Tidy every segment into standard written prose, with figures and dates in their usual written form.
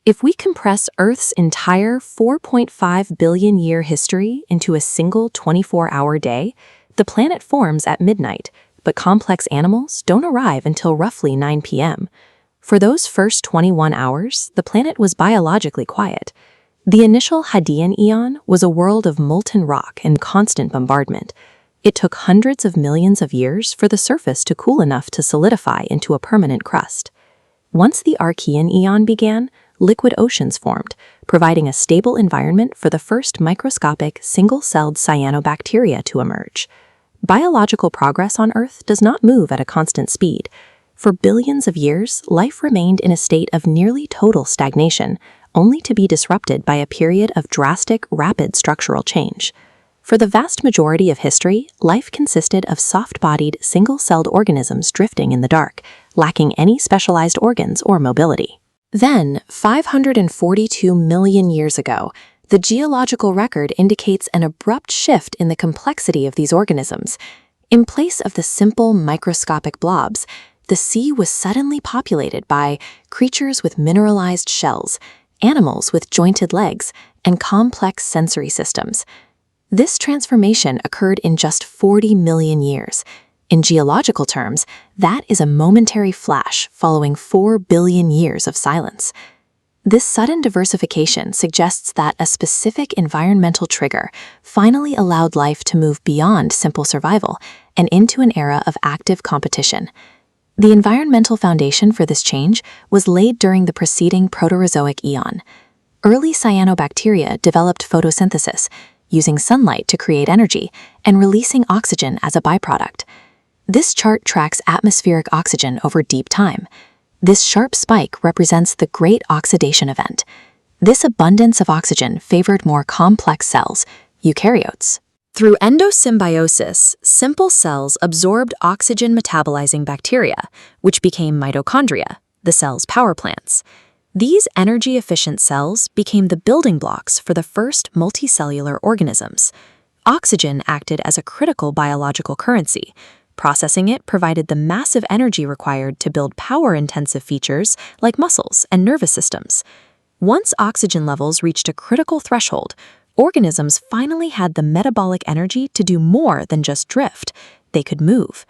If we compress Earth's entire 4.5 billion year history into a single 24-hour day, the planet forms at midnight, but complex animals don't arrive until roughly 9 p.m. For those first 21 hours, the planet was biologically quiet. The initial Hadean eon was a world of molten rock and constant bombardment. It took hundreds of millions of years for the surface to cool enough to solidify into a permanent crust. Once the Archean eon began, liquid oceans formed, providing a stable environment for the first microscopic, single-celled cyanobacteria to emerge. Biological progress on Earth does not move at a constant speed. For billions of years, life remained in a state of nearly total stagnation, only to be disrupted by a period of drastic, rapid structural change. For the vast majority of history, life consisted of soft-bodied, single-celled organisms drifting in the dark, lacking any specialized organs or mobility. Then, 542 million years ago, the geological record indicates an abrupt shift in the complexity of these organisms. In place of the simple microscopic blobs, the sea was suddenly populated by creatures with mineralized shells, animals with jointed legs, and complex sensory systems. This transformation occurred in just 40 million years. In geological terms, that is a momentary flash following 4 billion years of silence. This sudden diversification suggests that a specific environmental trigger finally allowed life to move beyond simple survival and into an era of active competition. The environmental foundation for this change was laid during the preceding Proterozoic eon. Early cyanobacteria developed photosynthesis, using sunlight to create energy and releasing oxygen as a byproduct. This chart tracks atmospheric oxygen over deep time. This sharp spike represents the Great Oxidation Event. This abundance of oxygen favored more complex cells, eukaryotes. Through endosymbiosis, simple cells absorbed oxygen-metabolizing bacteria, which became mitochondria, the cell's power plants. These energy-efficient cells became the building blocks for the first multicellular organisms. Oxygen acted as a critical biological currency. Processing it provided the massive energy required to build power-intensive features like muscles and nervous systems. Once oxygen levels reached a critical threshold, organisms finally had the metabolic energy to do more than just drift. They could move.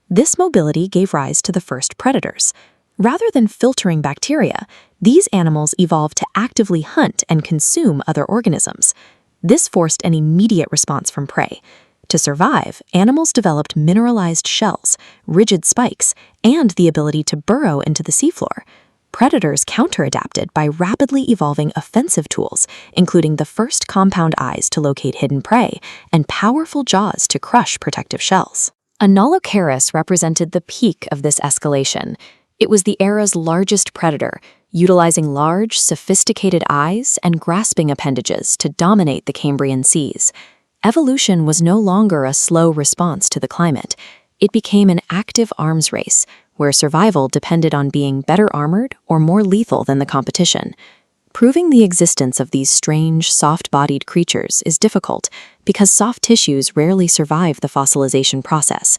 This mobility gave rise to the first predators. Rather than filtering bacteria, these animals evolved to actively hunt and consume other organisms. This forced an immediate response from prey. To survive, animals developed mineralized shells, rigid spikes, and the ability to burrow into the seafloor. Predators counter-adapted by rapidly evolving offensive tools, including the first compound eyes to locate hidden prey and powerful jaws to crush protective shells. Anolocaris represented the peak of this escalation. It was the era's largest predator, utilizing large, sophisticated eyes and grasping appendages to dominate the Cambrian seas. Evolution was no longer a slow response to the climate. It became an active arms race, where survival depended on being better armored or more lethal than the competition. Proving the existence of these strange, soft-bodied creatures is difficult because soft tissues rarely survive the fossilization process.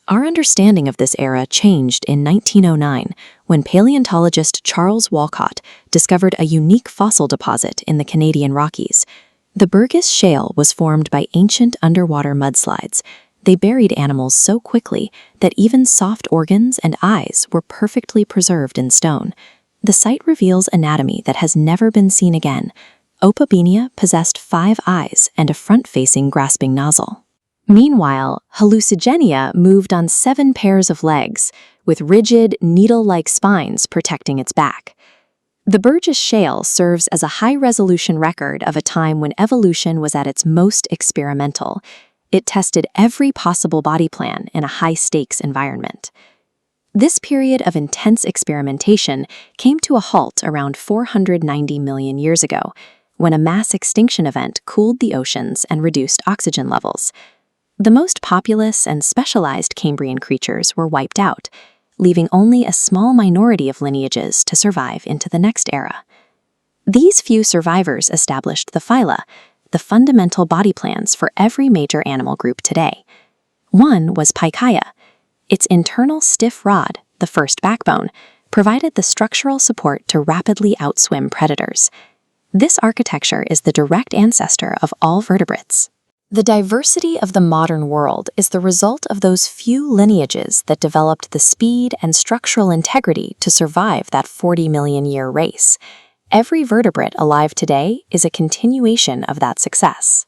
Our understanding of this era changed in 1909 when paleontologist Charles Walcott discovered a unique fossil deposit in the Canadian Rockies. The Burgess Shale was formed by ancient underwater mudslides. They buried animals so quickly that even soft organs and eyes were perfectly preserved in stone. The site reveals anatomy that has never been seen again. Opabenia possessed 5 eyes and a front-facing grasping nozzle. Meanwhile, Hallucigenia moved on 7 pairs of legs, with rigid, needle-like spines protecting its back. The Burgess Shale serves as a high-resolution record of a time when evolution was at its most experimental. It tested every possible body plan in a high-stakes environment. This period of intense experimentation came to a halt around 490 million years ago, when a mass extinction event cooled the oceans and reduced oxygen levels. The most populous and specialized Cambrian creatures were wiped out, leaving only a small minority of lineages to survive into the next era. These few survivors established the phyla, the fundamental body plans for every major animal group today. One was Pikaia. Its internal stiff rod, the first backbone, provided the structural support to rapidly outswim predators. This architecture is the direct ancestor of all vertebrates. The diversity of the modern world is the result of those few lineages that developed the speed and structural integrity to survive that 40-million-year race. Every vertebrate alive today is a continuation of that success.